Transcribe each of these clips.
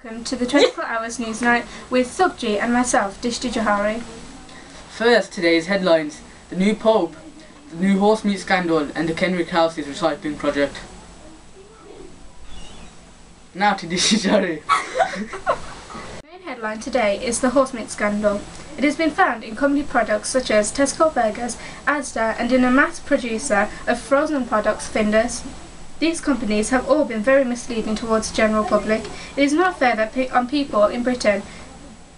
Welcome to the 24 Hours News Night with Subji and myself, Dishti Johari. First, today's headlines: the new Pope, the new horse meat scandal, and the Kenrick House's recycling project. Now to Dishti Johari. The main headline today is the horse meat scandal. It has been found in company products such as Tesco Burgers, Asda, and in a mass producer of frozen products, Findus. These companies have all been very misleading towards the general public. It is not fair that people in Britain,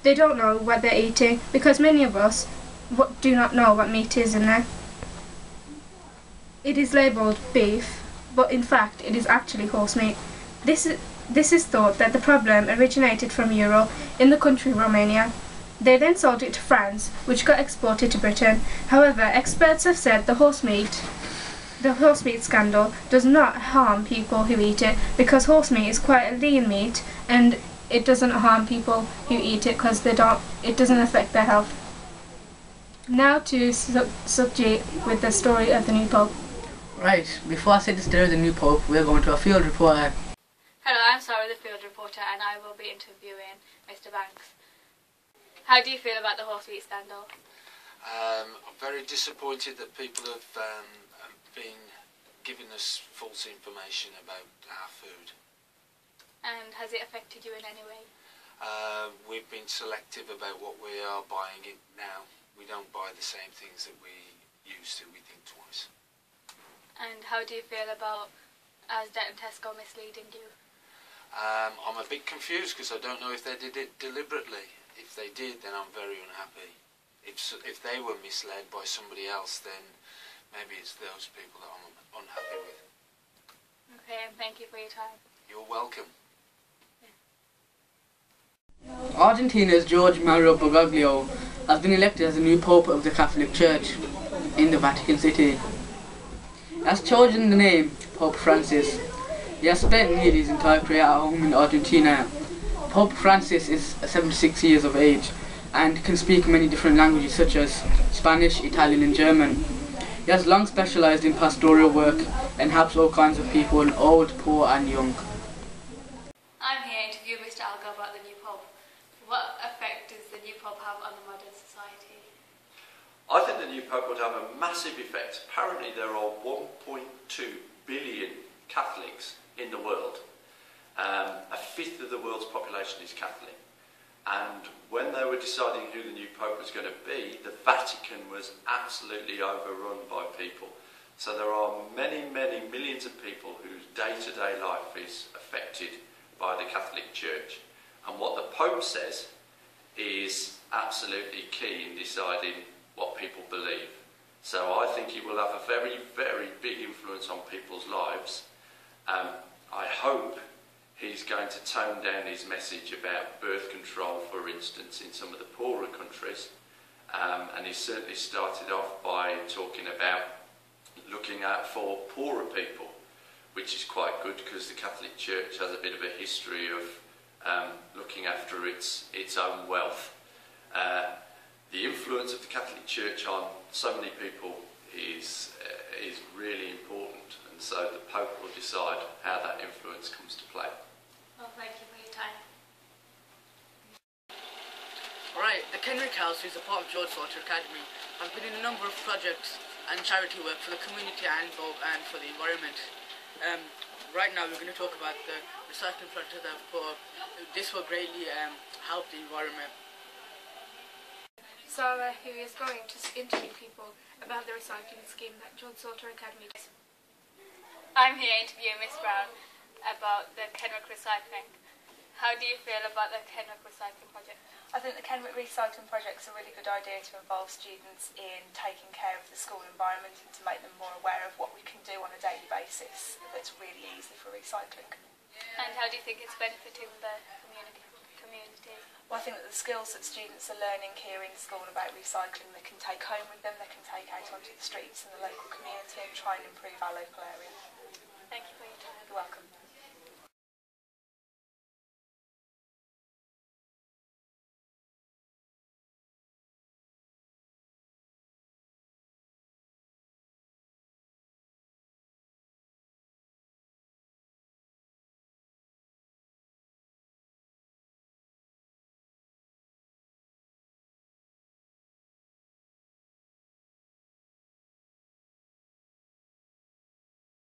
they don't know what they're eating, because many of us do not know what meat is in there. It is labelled beef, but in fact it is actually horse meat. This is thought that the problem originated from Europe in the country Romania. They then sold it to France, which got exported to Britain. However, experts have said the horse meat scandal does not harm people who eat it, because horse meat is quite a lean meat and it doesn't harm people who eat it because it doesn't affect their health. Now to Subji with the story of the new Pope. Right, before I say the story of the new Pope, we're going to a field reporter. Hello, I'm Sarah, the field reporter, and I will be interviewing Mr. Banks. How do you feel about the horse meat scandal? I'm very disappointed that people have been giving us false information about our food. And has it affected you in any way? We've been selective about what we are buying it now. We don't buy the same things that we used to. We think twice. And how do you feel about Asda and Tesco misleading you? I'm a bit confused because I don't know if they did it deliberately. If they did, then I'm very unhappy. If they were misled by somebody else, then maybe it's those people that I'm unhappy with. Okay, and thank you for your time. You're welcome. Argentina's Jorge Mario Bergoglio has been elected as the new Pope of the Catholic Church in the Vatican City. He has chosen the name Pope Francis. He has spent nearly his entire career at home in Argentina. Pope Francis is 76 years of age and can speak many different languages such as Spanish, Italian and German. He has long specialised in pastoral work and helps all kinds of people, old, poor and young. I'm here to interview Mr. Algo about the new Pope. What effect does the new Pope have on the modern society? I think the new Pope would have a massive effect. Apparently there are 1.2 billion Catholics in the world. A fifth of the world's population is Catholic. And when they were deciding who the new Pope was going to be, the Vatican was absolutely overrun by people. So there are many, many millions of people whose day-to-day life is affected by the Catholic Church. And what the Pope says is absolutely key in deciding what people believe. So I think he will have a very, very big influence on people's lives. I hope he's going to tone down his message about birth control, for instance, in some of the poorer countries. And he certainly started off by talking about looking out for poorer people, which is quite good because the Catholic Church has a bit of a history of looking after its own wealth. The influence of the Catholic Church on so many people is really important, and so the Pope will decide how that influence comes to play. Well, thank you for your time. Right, the Kenrick House is a part of George Salter Academy. I've been in a number of projects and charity work for the community and for the environment. Right now we're going to talk about the recycling project that I've put up. This will greatly help the environment. Sarah, who is going to interview people about the recycling scheme that George Salter Academy does. I'm here interviewing Miss Brown about the Kenrick recycling. How do you feel about the Kenrick recycling project? I think the Kenrick recycling project is a really good idea to involve students in taking care of the school environment and to make them more aware of what we can do on a daily basis that's really easy for recycling. And how do you think it's benefiting the community? Well, I think that the skills that students are learning here in school about recycling, they can take home with them, they can take out onto the streets in the local community and try and improve our local area. Thank you for your time.